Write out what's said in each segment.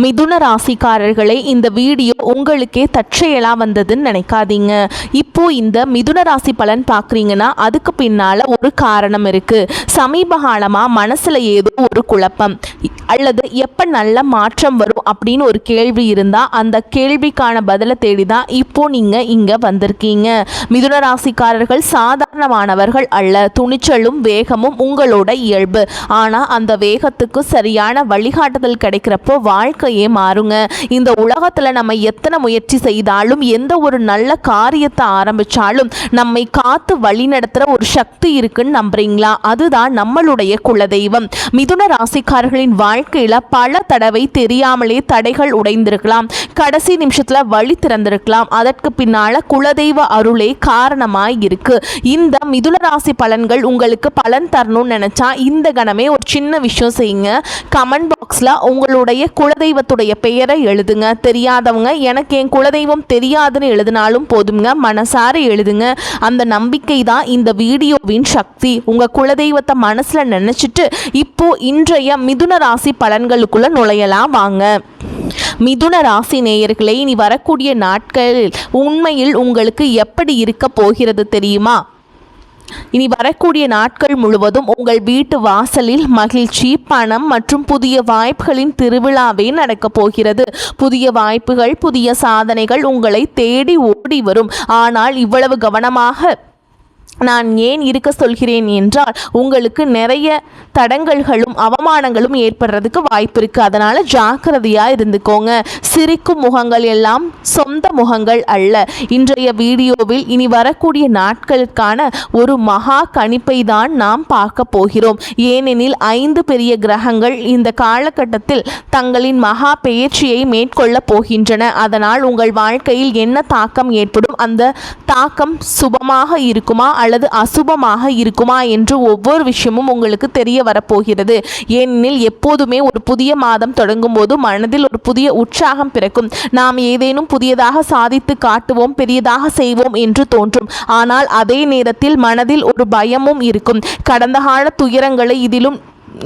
மிதுன ராசிக்காரர்களே, இந்த வீடியோ உங்களுக்கே தற்செயலா வந்ததுன்னு நினைக்காதீங்க. இப்போ இந்த மிதுன ராசி பலன் பார்க்குறீங்கன்னா அதுக்கு பின்னால ஒரு காரணம் இருக்கு. சமீப காலமா மனசுல ஏதோ ஒரு குழப்பம் அல்லது எப்போ நல்ல மாற்றம் வரும் அப்படின்னு ஒரு கேள்வி இருந்தால் அந்த கேள்விக்கான பதிலை தேடி தான் இப்போ நீங்கள் இங்கே வந்திருக்கீங்க. மிதுன ராசிக்காரர்கள் சாதாரணமானவர்கள் அல்ல. துணிச்சலும் வேகமும் உங்களோட இயல்பு. ஆனால் அந்த வேகத்துக்கு சரியான வழிகாட்டுதல் கிடைக்கிறப்போ வாழ்க்கையே மாறுங்க. இந்த உலகத்தில் நம்ம எத்தனை முயற்சி செய்தாலும் எந்த ஒரு நல்ல காரியத்தை ஆரம்பித்தாலும் நம்மை காத்து வழி நடத்துகிற ஒரு சக்தி இருக்குன்னு நம்புறீங்களா? அதுதான் நம்மளுடைய குலதெய்வம். மிதுன ராசிக்காரர்களின் வாழ்க்கையில் பல தடவை தெரியாமலே தடைகள் உடைந்திருக்கலாம். கடைசி நிமிஷத்தில் வழி திறந்திருக்கலாம். அதற்கு பின்னால குலதெய்வ அருளே காரணமாய் இருக்கு. இந்த மிதுன ராசி பலன்கள் உங்களுக்கு பலன் தரணும்னு நினைச்சா இந்த கணமே ஒரு சின்ன விஷயம் செய்யுங்க. கமெண்ட் பாக்ஸில் உங்களுடைய குலதெய்வத்துடைய பெயரை எழுதுங்க. தெரியாதவங்க எனக்கு என் குலதெய்வம் தெரியாதுன்னு எழுதினாலும் போதுங்க, மனசார எழுதுங்க. அந்த நம்பிக்கை தான் இந்த வீடியோவின் சக்தி. உங்கள் குலதெய்வத்தை மனசில் நினச்சிட்டு இப்போ இன்றைய மிதுன ராசி பலன்களுக்குள்ள நுழையலாம் வாங்க. மிதுன ராசி நேயர்களே, இனி வரக்கூடிய நாட்களில் உண்மையில் உங்களுக்கு எப்படி இருக்க போகிறது தெரியுமா? இனி வரக்கூடிய நாட்கள் முழுவதும் உங்கள் வீட்டு வாசலில் மகிழ்ச்சி, பணம் மற்றும் புதிய வாய்ப்புகளின் திருவிழாவே நடக்கப் போகிறது. புதிய வாய்ப்புகள், புதிய சாதனைகள் உங்களை தேடி ஓடி வரும். ஆனால் இவ்வளவு கவனமாக நான் ஏன் இருக்க சொல்கிறேன் என்றால் உங்களுக்கு நிறைய தடங்கல்களும் அவமானங்களும் ஏற்படுறதுக்கு வாய்ப்பு இருக்குது. அதனால் ஜாக்கிரதையாக இருந்துக்கோங்க. சிரிக்கும் முகங்கள் எல்லாம் சொந்த முகங்கள் அல்ல. இன்றைய வீடியோவில் இனி வரக்கூடிய நாட்களுக்கான ஒரு மகா கணிப்பை தான் நாம் பார்க்க போகிறோம். ஏனெனில் 5 பெரிய கிரகங்கள் இந்த காலகட்டத்தில் தங்களின் மகா பெயர்ச்சியை மேற்கொள்ள போகின்றன. அதனால் உங்கள் வாழ்க்கையில் என்ன தாக்கம் ஏற்படும், அந்த தாக்கம் சுபமாக இருக்குமா அல்லது அசுபமாக இருக்குமா என்று ஒவ்வொரு விஷயமும் உங்களுக்கு தெரிய வரப்போகிறது. ஏனெனில் எப்போதுமே ஒரு புதிய மாதம் தொடங்கும் போது மனதில் ஒரு புதிய உற்சாகம் பிறக்கும். நாம் ஏதேனும் புதியதாக சாதித்து காட்டுவோம், பெரியதாக செய்வோம் என்று தோன்றும். ஆனால் அதே நேரத்தில் மனதில் ஒரு பயமும் இருக்கும். கடந்த கால துயரங்களை இதிலும்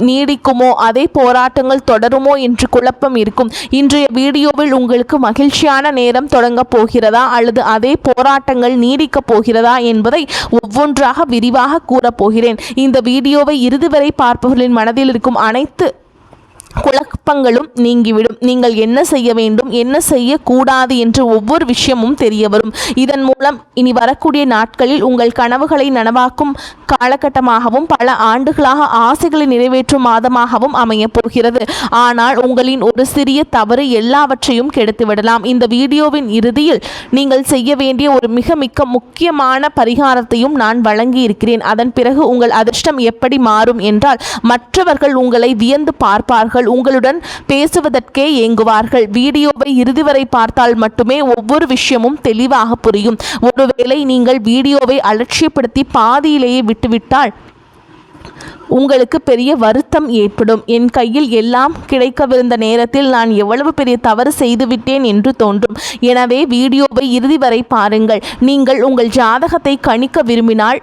நீடிக்குமோ, அதே போராட்டங்கள் தொடருமோ என்று குழப்பம் இருக்கும். இன்றைய வீடியோவில் உங்களுக்கு மகிழ்ச்சியான நேரம் தொடங்க போகிறதா அல்லது அதே போராட்டங்கள் நீடிக்க போகிறதா என்பதை ஒவ்வொன்றாக விரிவாக கூறப்போகிறேன். இந்த வீடியோவை இறுதி வரை பார்ப்பவர்களின் மனதில் இருக்கும் அனைத்து குழப்பங்களும் நீங்கிவிடும். நீங்கள் என்ன செய்ய வேண்டும், என்ன செய்யக்கூடாது என்று ஒவ்வொரு விஷயமும் தெரிய வரும். இதன் மூலம் இனி வரக்கூடிய நாட்களில் உங்கள் கனவுகளை நனவாக்கும் காலகட்டமாகவும் பல ஆண்டுகளாக ஆசைகளை நிறைவேற்றும் மாதமாகவும் அமையப் போகிறது. ஆனால் உங்களின் ஒரு சிறிய தவறு எல்லாவற்றையும் கெடுத்துவிடலாம். இந்த வீடியோவின் இறுதியில் நீங்கள் செய்ய வேண்டிய ஒரு மிக முக்கியமான பரிகாரத்தையும் நான் வழங்கி இருக்கிறேன். அதன் பிறகு உங்கள் அதிர்ஷ்டம் எப்படி மாறும் என்றால் மற்றவர்கள் உங்களை வியந்து பார்ப்பார்கள், உங்களுடன் பேசுவதற்கே ஏங்குவார்கள். வீடியோவை இறுதி வரை பார்த்தால் மட்டுமே ஒவ்வொரு விஷயமும் தெளிவாக புரியும். ஒருவேளை நீங்கள் வீடியோவை அலட்சியப்படுத்தி பாதியிலேயே விட்டுவிட்டால் உங்களுக்கு பெரிய வருத்தம் ஏற்படும். என் கையில் எல்லாம் கிடைக்கவிருந்த நேரத்தில் நான் எவ்வளவு பெரிய தவறு செய்துவிட்டேன் என்று தோன்றும். எனவே வீடியோவை இறுதி வரை பாருங்கள். நீங்கள் உங்கள் ஜாதகத்தை கணிக்க விரும்பினால்,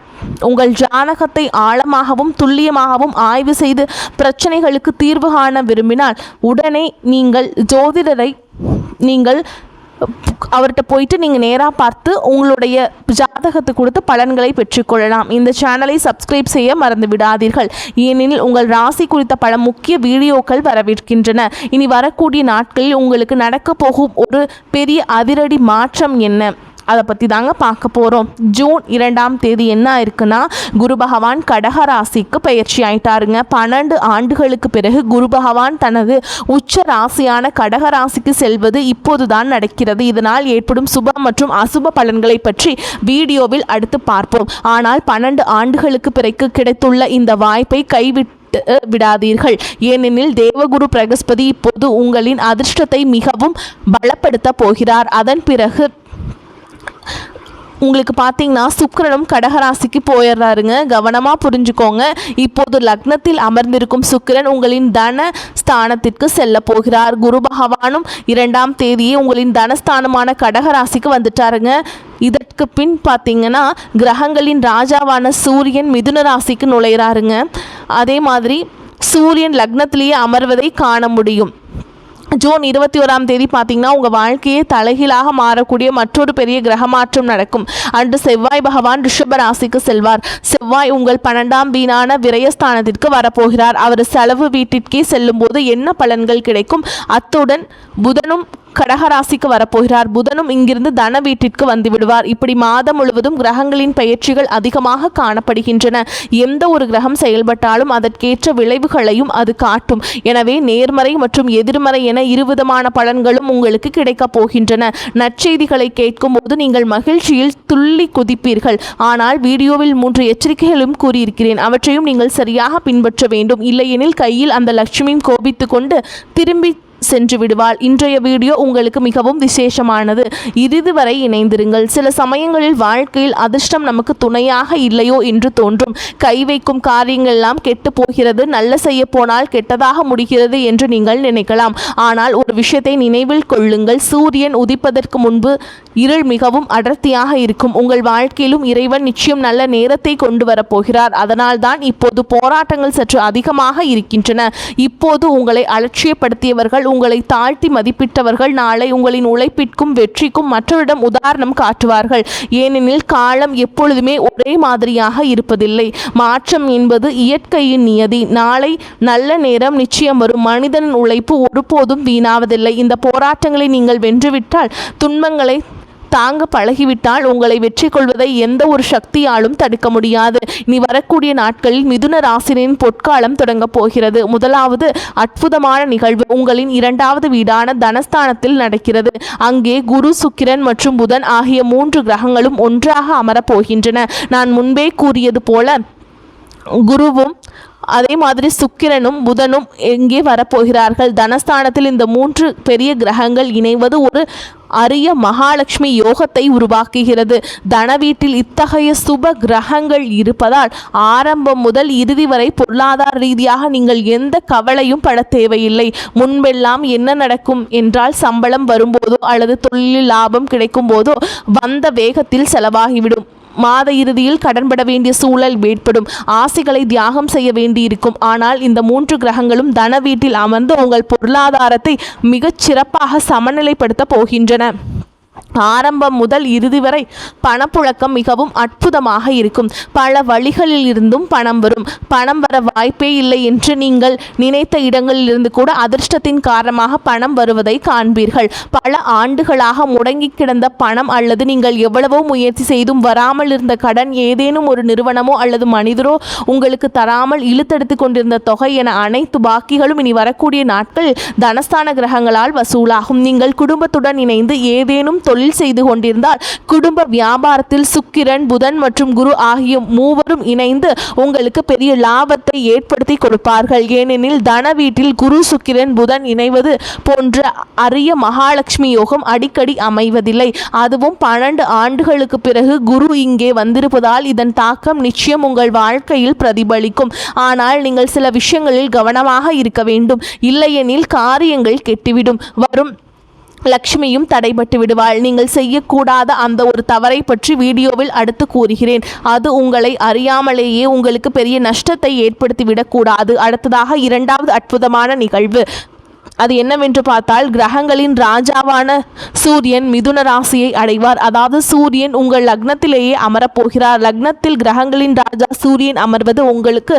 உங்கள் ஜாதகத்தை ஆழமாகவும் துல்லியமாகவும் ஆய்வு செய்து பிரச்சனைகளுக்கு தீர்வு காண விரும்பினால் உடனே நீங்கள் ஜோதிடரை அவர்கிட்ட போயிட்டு நீங்கள் நேராக பார்த்து உங்களுடைய ஜாதகத்தை கொடுத்து பலன்களை பெற்றுக்கொள்ளலாம். இந்த சேனலை சப்ஸ்கிரைப் செய்ய மறந்து விடாதீர்கள். ஏனெனில் உங்கள் ராசி குறித்த பல முக்கிய வீடியோக்கள் வரவிருக்கின்றன. இனி வரக்கூடிய நாட்களில் உங்களுக்கு நடக்க போகும் ஒரு பெரிய அதிரடி மாற்றம் என்ன, அதை பற்றி தாங்க பார்க்க போகிறோம். ஜூன் 2ஆம் தேதி என்ன இருக்குன்னா, குரு பகவான் கடக ராசிக்கு பயிற்சி ஆயிட்டாருங்க. 12 ஆண்டுகளுக்கு பிறகு குரு பகவான் தனது உச்ச ராசியான கடக ராசிக்கு செல்வது இப்போதுதான் நடக்கிறது. இதனால் ஏற்படும் சுப மற்றும் அசுப பலன்களை பற்றி வீடியோவில் அடுத்து பார்ப்போம். ஆனால் 12 ஆண்டுகளுக்கு பிறகு கிடைத்துள்ள இந்த வாய்ப்பை கைவிட்டு விடாதீர்கள். ஏனெனில் தேவகுரு பிரகஸ்பதி இப்போது உங்களின் அதிர்ஷ்டத்தை மிகவும் பலப்படுத்த போகிறார். அதன் பிறகு உங்களுக்கு பார்த்தீங்கன்னா சுக்கிரனும் கடகராசிக்கு போயிடுறாருங்க. கவனமாக புரிஞ்சுக்கோங்க. இப்போது லக்னத்தில் அமர்ந்திருக்கும் சுக்கிரன் உங்களின் தன ஸ்தானத்திற்கு செல்ல போகிறார். குரு பகவானும் 2ஆம் தேதியே உங்களின் தனஸ்தானமான கடகராசிக்கு வந்துட்டாருங்க. இதற்கு பின் பார்த்தீங்கன்னா கிரகங்களின் ராஜாவான சூரியன் மிதுன ராசிக்கு நுழைகிறாருங்க. அதே மாதிரி சூரியன் லக்னத்திலேயே அமர்வதை காண முடியும். ஜூன் 21ஆம் தேதி பார்த்தீங்கன்னா உங்கள் வாழ்க்கையே தலைகீழாக மாறக்கூடிய மற்றொரு பெரிய கிரக மாற்றம் நடக்கும். அன்று செவ்வாய் பகவான் ரிஷப ராசிக்கு செல்வார். செவ்வாய் உங்கள் 12ஆம் வீணான விரயஸ்தானத்திற்கு வரப்போகிறார். அவர் செலவு வீட்டிற்கே செல்லும் போது என்ன பலன்கள் கிடைக்கும்? அத்துடன் புதனும் கடகராசிக்கு வரப்போகிறார். புதனும் இங்கிருந்து தன வீட்டிற்கு வந்து விடுவார். இப்படி மாதம் முழுவதும் கிரகங்களின் பெயர்ச்சிகள் அதிகமாக காணப்படுகின்றன. எந்த ஒரு கிரகம் செயல்பட்டாலும் அதற்கேற்ற விளைவுகளையும் அது காட்டும். எனவே நேர்மறை மற்றும் எதிர்மறை என இருவிதமான பலன்களும் உங்களுக்கு கிடைக்கப் போகின்றன. நற்செய்திகளை கேட்கும் போது நீங்கள் மகிழ்ச்சியில் துள்ளி குதிப்பீர்கள். ஆனால் வீடியோவில் 3 எச்சரிக்கைகளும் கூறியிருக்கிறேன். அவற்றையும் நீங்கள் சரியாக பின்பற்ற வேண்டும். இல்லையெனில் கையில் அந்த லட்சுமியும் கோபித்து கொண்டு திரும்பி சென்று விடுவாள். இன்றைய வீடியோ உங்களுக்கு மிகவும் விசேஷமானது. இறுதி வரை இணைந்திருங்கள். சில சமயங்களில் வாழ்க்கையில் அதிர்ஷ்டம் நமக்கு துணையாக இல்லையோ என்று தோன்றும். கை வைக்கும் காரியங்கள் எல்லாம் கெட்டு போகிறது, நல்ல செய்ய போனால் கெட்டதாக முடிகிறது என்று நீங்கள் நினைக்கலாம். ஆனால் ஒரு விஷயத்தை நினைவில் கொள்ளுங்கள். சூரியன் உதிப்பதற்கு முன்பு இருள் மிகவும் அடர்த்தியாக இருக்கும். உங்கள் வாழ்க்கையிலும் இறைவன் நிச்சயம் நல்ல நேரத்தை கொண்டு வரப்போகிறார். அதனால்தான் இப்போது போராட்டங்கள் சற்று அதிகமாக இருக்கின்றன. இப்போது உங்களை அலட்சியப்படுத்தியவர்கள், உங்களை தாழ்த்தி மதிப்பிட்டவர்கள் நாளை உங்களின் உழைப்பிற்கும் வெற்றிக்கும் மற்றவரிடம் உதாரணம் காட்டுவார்கள். ஏனெனில் காலம் எப்பொழுதுமே ஒரே மாதிரியாக இருப்பதில்லை. மாற்றம் என்பது இயற்கையின் நியதி. நாளை நல்ல நேரம் நிச்சயம் வரும். மனிதனின் உழைப்பு ஒருபோதும் வீணாவதில்லை. இந்த போராட்டங்களை நீங்கள் வென்றுவிட்டால், துன்பங்களை தாங்க பழகிவிட்டால் உங்களை வெற்றி கொள்வதை எந்த ஒரு சக்தியாலும் தடுக்க முடியாது. இனி வரக்கூடிய நாட்களில் மிதுன ராசினின் பொற்காலம் தொடங்கப் போகிறது. முதலாவது அற்புதமான நிகழ்வு உங்களின் 2வது வீடான தனஸ்தானத்தில் நடக்கிறது. அங்கே குரு, சுக்கிரன் மற்றும் புதன் ஆகிய 3 கிரகங்களும் ஒன்றாக அமரப் போகின்றன. நான் முன்பே கூறியது போல குருவும் அதே மாதிரி சுக்கிரனும் புதனும் எங்கே வரப்போகிறார்கள். தனஸ்தானத்தில் இந்த 3 பெரிய கிரகங்கள் இணைவது ஒரு அரிய மகாலட்சுமி யோகத்தை உருவாக்குகிறது. தன வீட்டில் இத்தகைய சுப கிரகங்கள் இருப்பதால் ஆரம்பம் முதல் இறுதி வரை பொருளாதார ரீதியாக நீங்கள் எந்த கவலையும் பட தேவையில்லை. முன்பெல்லாம் என்ன நடக்கும் என்றால், சம்பளம் வரும்போதோ அல்லது தொழிலில் லாபம் கிடைக்கும் போதோ வந்த வேகத்தில் செலவாகிவிடும். மாத இறுதியில் கடன்பட வேண்டிய சூழல் ஏற்படும். ஆசைகளை தியாகம் செய்ய வேண்டியிருக்கும். ஆனால் இந்த 3 கிரகங்களும் தன வீட்டில் அமர்ந்து உங்கள் பொருளாதாரத்தை மிகச் சிறப்பாக சமநிலைப்படுத்த போகின்றன. ஆரம்பம் முதல் இறுதி வரை பணப்புழக்கம் மிகவும் அற்புதமாக இருக்கும். பல வழிகளில் இருந்தும் பணம் வரும். பணம் வர வாய்ப்பே இல்லை என்று நீங்கள் நினைத்த இடங்களிலிருந்து கூட அதிர்ஷ்டத்தின் காரணமாக பணம் வருவதை காண்பீர்கள். பல ஆண்டுகளாக முடங்கி கிடந்த பணம் அல்லது நீங்கள் எவ்வளவோ முயற்சி செய்தும் வராமல் இருந்த கடன், ஏதேனும் ஒரு நிறுவனமோ அல்லது மனிதரோ உங்களுக்கு தராமல் இழுத்தெடுத்து கொண்டிருந்த தொகை என அனைத்து பாக்கிகளும் இனி வரக்கூடிய நாட்கள் தனஸ்தான கிரகங்களால் வசூலாகும். நீங்கள் குடும்பத்துடன் இணைந்து ஏதேனும் தொழில் செய்து கொண்டிருந்தால் குடும்ப வியாபாரத்தில் சுக்கிரன், புதன் மற்றும் குரு ஆகிய 3வரும் இணைந்து உங்களுக்கு பெரிய லாபத்தை ஏற்படுத்தி கொடுப்பார்கள். ஏனெனில் தன வீட்டில் குரு, சுக்கிரன், புதன் இணைவது போன்ற அரிய மகாலட்சுமி யோகம் அடிக்கடி அமைவதில்லை. அதுவும் 12 ஆண்டுகளுக்கு பிறகு குரு இங்கே வந்திருப்பதால் இதன் தாக்கம் நிச்சயம் உங்கள் வாழ்க்கையில் பிரதிபலிக்கும். ஆனால் நீங்கள் சில விஷயங்களில் கவனமாக இருக்க வேண்டும். இல்லையெனில் காரியங்கள் கெட்டுவிடும். வரும் லக்ஷ்மியும் தடைபட்டு விடுவாள். நீங்கள் செய்யக்கூடாத அந்த ஒரு தவறை பற்றி வீடியோவில் அடுத்து கூறுகிறேன். அது உங்களை அறியாமலேயே உங்களுக்கு பெரிய நஷ்டத்தை ஏற்படுத்திவிடக்கூடாது. அடுத்ததாக 2வது அற்புதமான நிகழ்வு. அது என்னவென்று பார்த்தால், கிரகங்களின் ராஜாவான சூரியன் மிதுன ராசியை அடைவார். அதாவது சூரியன் உங்கள் லக்னத்திலேயே அமரப்போகிறார். லக்னத்தில் கிரகங்களின் ராஜா சூரியன் அமர்வது உங்களுக்கு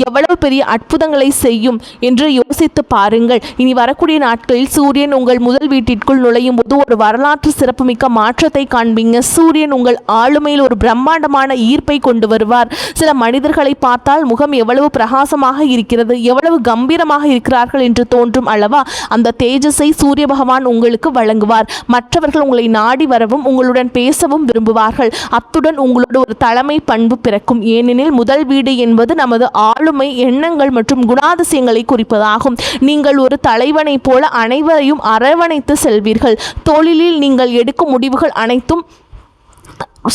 எவ்வளவு பெரிய அற்புதங்களை செய்யும் என்று யோசித்து பாருங்கள். இனி வரக்கூடிய நாட்களில் சூரியன் உங்கள் முதல் வீட்டிற்குள் நுழையும் போது ஒரு வரலாற்று சிறப்புமிக்க மாற்றத்தை காண்பீங்க. சூரியன் உங்கள் ஆளுமையில் ஒரு பிரம்மாண்டமான ஈர்ப்பை கொண்டு வருவார். சில மனிதர்களை பார்த்தால் முகம் எவ்வளவு பிரகாசமாக இருக்கிறது, எவ்வளவு கம்பீரமாக இருக்கிறார்கள் என்று தோன்றும் அல்லவா? அந்த தேஜஸை சூரிய பகவான் உங்களுக்கு வழங்குவார். மற்றவர்கள் உங்களை நாடி வரவும் உங்களுடன் பேசவும் விரும்புவார்கள். அத்துடன் உங்களோட ஒரு தலைமை பண்பு பிறக்கும். ஏனெனில் முதல் வீடு என்பது நமது ஆளுமை, எண்ணங்கள் மற்றும் குணாதிசயங்களை குறிப்பதாகும். நீங்கள் ஒரு தலைவனை போல அனைவரையும் அரவணைத்து செல்வீர்கள். தொழிலில் நீங்கள் எடுக்கும் முடிவுகள் அனைத்தும்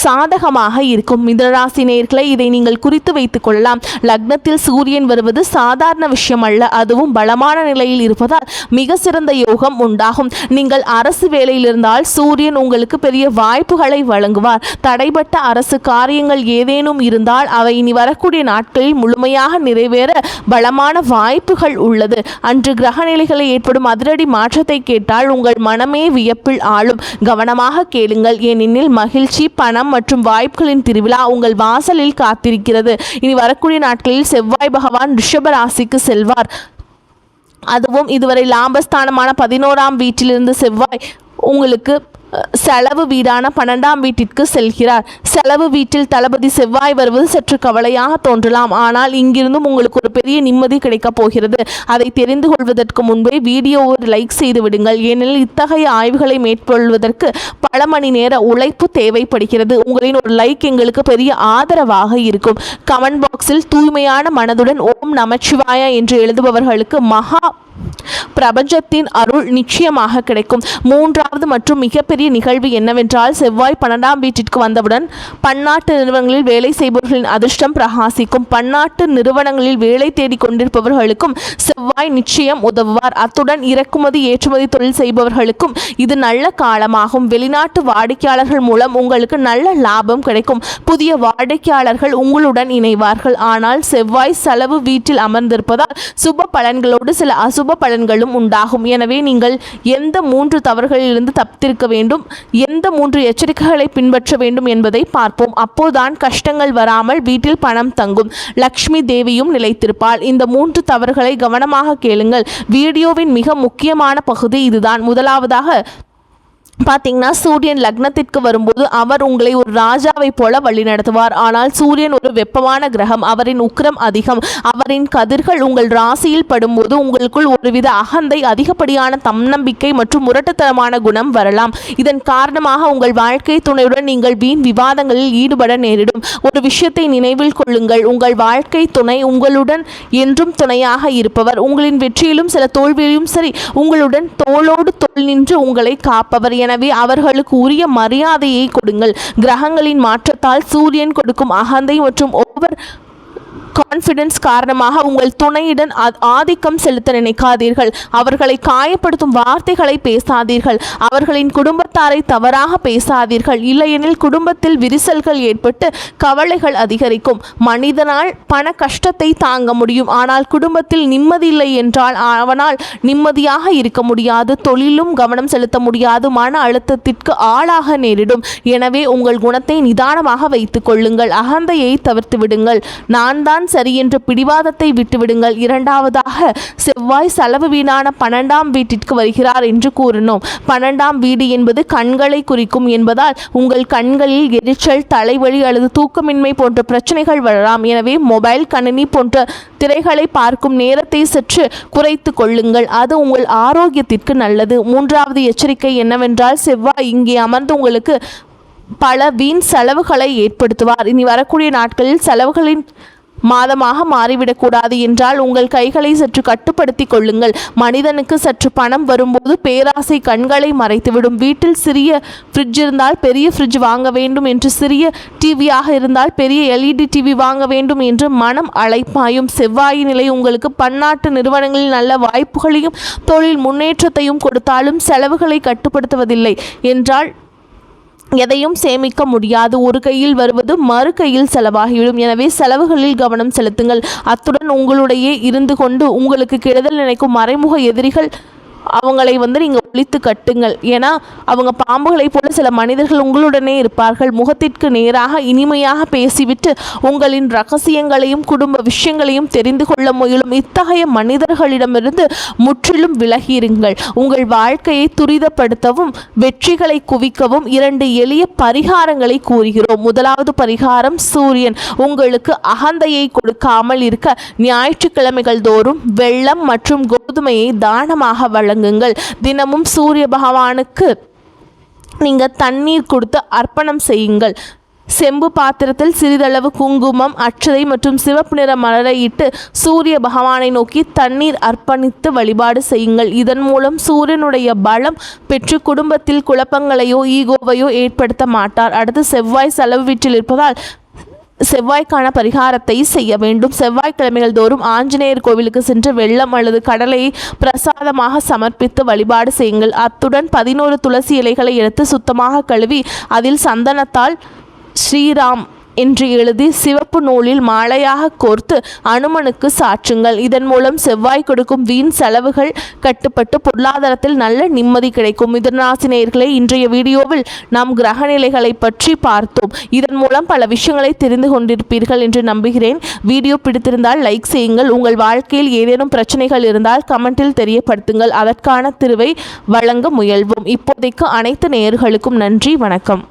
சாதகமாக இருக்கும். மிதுனராசி நேயர்களே, இதை நீங்கள் குறித்து வைத்துக் கொள்ளலாம். லக்னத்தில் சூரியன் வருவது சாதாரண விஷயம் அல்ல. அதுவும் பலமான நிலையில் இருப்பதால் மிக சிறந்த யோகம் உண்டாகும். நீங்கள் அரசு வேலையில் இருந்தால் சூரியன் உங்களுக்கு பெரிய வாய்ப்புகளை வழங்குவார். தடைபட்ட அரசு காரியங்கள் ஏதேனும் இருந்தால் அவை இனி வரக்கூடிய நாட்களில் முழுமையாக நிறைவேற பலமான வாய்ப்புகள் உள்ளது. அன்று கிரகநிலைகளை ஏற்படும் அதிரடி மாற்றத்தை கேட்டால் உங்கள் மனமே வியப்பில் ஆளும். கவனமாக கேளுங்கள், ஏனெனில் மகிழ்ச்சி, பணம் மற்றும் வாய்ப்புகளின் திருவிழா உங்கள் வாசலில் காத்திருக்கிறது. இனி வரக்கூடிய நாட்களில் செவ்வாய் பகவான் ரிஷப ராசிக்கு செல்வார். அதுவும் இதுவரை லாபஸ்தானமான 11ஆம் வீட்டிலிருந்து செவ்வாய் உங்களுக்கு செலவு வீடான 12ஆம் வீட்டிற்கு செல்கிறார். செலவு வீட்டில் தளபதி செவ்வாய் வருவது சற்று கவலையாக தோன்றலாம். ஆனால் இங்கிருந்தும் உங்களுக்கு ஒரு பெரிய நிம்மதி கிடைக்கப் போகிறது. அதை தெரிந்து கொள்வதற்கு முன்பே வீடியோவை லைக் செய்து விடுங்கள். ஏனெனில் இத்தகைய ஆய்வுகளை மேற்கொள்வதற்கு பல மணி நேர உழைப்பு தேவைப்படுகிறது. உங்களின் ஒரு லைக் எங்களுக்கு பெரிய ஆதரவாக இருக்கும். கமெண்ட் பாக்ஸில் தூய்மையான மனதுடன் ஓம் நமச்சிவாய என்று எழுதுபவர்களுக்கு மகா பிரபஞ்சத்தின் அருள் நிச்சயமாக கிடைக்கும். மூன்றாவது மற்றும் மிகப்பெரிய நிகழ்வு என்னவென்றால், செவ்வாய் 12ஆம் வீட்டிற்கு வந்தவுடன் பன்னாட்டு நிறுவனங்களில் வேலை செய்பவர்களின் அதிர்ஷ்டம் பிரகாசிக்கும். பன்னாட்டு நிறுவனங்களில் வேலை தேடிக் கொண்டிருப்பவர்களுக்கும் செவ்வாய் நிச்சயம் உதவுவார். அத்துடன் இறக்குமதி ஏற்றுமதி தொழில் செய்பவர்களுக்கும் இது நல்ல காலமாகும். வெளிநாட்டு வாடிக்கையாளர்கள் மூலம் உங்களுக்கு நல்ல லாபம் கிடைக்கும். புதிய வாடிக்கையாளர்கள் உங்களுடன் இணைவார்கள். ஆனால் செவ்வாய் செலவு வீட்டில் அமர்ந்திருப்பதால் சுப பலன்களோடு சில அசுப பலன்களும் உண்டாகும். எனவே நீங்கள் எந்த 3 தவறுகளிலிருந்து தப்பித்திருக்க வேண்டும், எந்த 3 எச்சரிக்கைகளை பின்பற்ற வேண்டும் என்பதை பார்ப்போம். அப்போதுதான் கஷ்டங்கள் வராமல் வீட்டில் பணம் தங்கும், லக்ஷ்மி தேவியும் நிலைத்திருப்பாள். இந்த 3 தவறுகளை கவனமாக கேளுங்கள். வீடியோவின் மிக முக்கியமான பகுதி இதுதான். முதலாவதாக பார்த்தீங்கன்னா, சூரியன் லக்னத்திற்கு வரும்போது அவர் உங்களை ஒரு ராஜாவை போல வழிநடத்துவார். ஆனால் சூரியன் ஒரு வெப்பமான கிரகம். அவரின் உக்கிரம் அதிகம். அவரின் கதிர்கள் உங்கள் ராசியில் படும்போது உங்களுக்குள் ஒருவித அகந்தை, அதிகப்படியான தன்னம்பிக்கை மற்றும் முரட்டுத்தனமான குணம் வரலாம். இதன் காரணமாக உங்கள் வாழ்க்கை துணையுடன் நீங்கள் வீண் விவாதங்களில் ஈடுபட நேரிடும். ஒரு விஷயத்தை நினைவில் கொள்ளுங்கள், உங்கள் வாழ்க்கை துணை உங்களுடன் என்றும் துணையாக இருப்பவர். உங்களின் வெற்றியிலும் சில தோல்வியிலும் சரி உங்களுடன் தோளோடு தோள் நின்று உங்களை காப்பவர். எனவே அவர்களுக்கு உரிய மரியாதையை கொடுங்கள். கிரகங்களின் மாற்றத்தால் சூரியன் கொடுக்கும் அகந்தை மற்றும் ஓவர் கான்ஃபிடன்ஸ் காரணமாக உங்கள் துணையுடன் ஆதிக்கம் செலுத்த நினைக்காதீர்கள். அவர்களை காயப்படுத்தும் வார்த்தைகளை பேசாதீர்கள். அவர்களின் குடும்பத்தாரை தவறாக பேசாதீர்கள். இல்லையெனில் குடும்பத்தில் விரிசல்கள் ஏற்பட்டு கவலைகள் அதிகரிக்கும். மனிதனால் பண கஷ்டத்தை தாங்க முடியும், ஆனால் குடும்பத்தில் நிம்மதி இல்லை என்றால் அவனால் நிம்மதியாக இருக்க முடியாது. தொழிலும் கவனம் செலுத்த முடியாது. மன அழுத்தத்திற்கு ஆளாக நேரிடும். எனவே உங்கள் குணத்தை நிதானமாக வைத்துக் கொள்ளுங்கள். அகந்தையை தவிர்த்து விடுங்கள். நான் தான் சரி என்ற பிடிவாதத்தை விட்டுவிடுங்கள். இரண்டாவதாக, செவ்வாய் செலவு வீடான 12ஆம் வீட்டிற்கு வருகிறார் என்று கூறினோம். 12ஆம் வீடு என்பது கண்களை குறிக்கும் என்பதால் உங்கள் கண்களில் எரிச்சல், தலைவலி அல்லது தூக்கமின்மை போன்ற பிரச்சனைகள் வரலாம். எனவே மொபைல், கணினி போன்ற திரைகளை பார்க்கும் நேரத்தை சற்று குறைத்து கொள்ளுங்கள். அது உங்கள் ஆரோக்கியத்திற்கு நல்லது. மூன்றாவது எச்சரிக்கை என்னவென்றால், செவ்வாய் இங்கே அமர்ந்து உங்களுக்கு பல வீண் செலவுகளை ஏற்படுத்துவார். இனி வரக்கூடிய நாட்களில் செலவுகளின் மாதமாக மாறிவிடக்கூடாது என்றால் உங்கள் கைகளை சற்று கட்டுப்படுத்தி கொள்ளுங்கள். மனிதனுக்கு சற்று பணம் வரும்போது பேராசை கண்களை மறைத்துவிடும். வீட்டில் சிறிய ஃப்ரிட்ஜ் இருந்தால் பெரிய ஃப்ரிட்ஜ் வாங்க வேண்டும் என்று, சிறிய டிவியாக இருந்தால் பெரிய LED டிவி வாங்க வேண்டும் என்று மனம் அலைப்பாயும். செவ்வாயின் நிலை உங்களுக்கு பன்னாட்டு நிறுவனங்களில் நல்ல வாய்ப்புகளையும் தொழில் முன்னேற்றத்தையும் கொடுத்தாலும் செலவுகளை கட்டுப்படுத்துவதில்லை என்றால் எதையும் சேமிக்க முடியாது. ஒரு கையில் வருவது மறு கையில் செலவாகிவிடும். எனவே செலவுகளில் கவனம் செலுத்துங்கள். அத்துடன் உங்களுடைய இருந்து கொண்டு உங்களுக்கு கெடுதல் நினைக்கும் மறைமுக எதிரிகள் அவங்களை நீங்கள் ஒழித்து கட்டுங்கள். ஏன்னா அவங்க பாம்புகளை போல சில மனிதர்கள் உங்களுடனே இருப்பார்கள். முகத்திற்கு நேராக இனிமையாக பேசிவிட்டு உங்களின் ரகசியங்களையும் குடும்ப விஷயங்களையும் தெரிந்து கொள்ள முயலும் இத்தகைய மனிதர்களிடமிருந்து முற்றிலும் விலகியிருங்கள். உங்கள் வாழ்க்கையை துரிதப்படுத்தவும் வெற்றிகளை குவிக்கவும் 2 எளிய பரிகாரங்களை கூறுகிறோம். முதலாவது பரிகாரம், சூரியன் உங்களுக்கு அகந்தையை கொடுக்காமல் இருக்க ஞாயிற்றுக்கிழமைகள் தோறும் வெல்லம் மற்றும் கோதுமையை தானமாக வழங்குங்கள். தினமும் சூரிய பகவானுக்கு நீங்கள் தண்ணீர் கொடுத்து அர்ப்பணம் செய்யுங்கள். செம்பு பாத்திரத்தில் சிறிதளவு குங்குமம், அட்சதை மற்றும் சிவப்பு நிற மலரை இட்டு சூரிய பகவானை நோக்கி தண்ணீர் அர்ப்பணித்து வழிபாடு செய்யுங்கள். இதன் மூலம் சூரியனுடைய பலம் பெற்று குடும்பத்தில் குழப்பங்களையோ ஈகோவையோ ஏற்படுத்த மாட்டார். அடுத்து செவ்வாய் செலவு வீட்டில் இருப்பதால் செவ்வாய்க்கான பரிகாரத்தை செய்ய வேண்டும். செவ்வாய்க்கிழமைகள் தோறும் ஆஞ்சநேயர் கோவிலுக்கு சென்று வெள்ளம் அல்லது கடலையை பிரசாதமாக சமர்ப்பித்து வழிபாடு செய்யுங்கள். அத்துடன் 11 துளசி இலைகளை எடுத்து சுத்தமாக கழுவி அதில் சந்தனத்தால் ஸ்ரீராம் என்று எழுதி சிவப்பு நூலில் மாலையாக கோர்த்து அனுமனுக்கு சாற்றுங்கள். இதன் மூலம் செவ்வாய் கொடுக்கும் வீண் செலவுகள் கட்டுப்பட்டு பொருளாதாரத்தில் நல்ல நிம்மதி கிடைக்கும். மிதுனராசி நேயர்களே, இன்றைய வீடியோவில் நாம் கிரக நிலைகளை பற்றி பார்த்தோம். இதன் மூலம் பல விஷயங்களை தெரிந்து கொண்டிருப்பீர்கள் என்று நம்புகிறேன். வீடியோ பிடித்திருந்தால் லைக் செய்யுங்கள். உங்கள் வாழ்க்கையில் ஏதேனும் பிரச்சனைகள் இருந்தால் கமெண்டில் தெரியப்படுத்துங்கள். அதற்கான தீர்வை வழங்க முயல்வோம். இப்போதைக்கு அனைத்து நேயர்களுக்கும் நன்றி, வணக்கம்.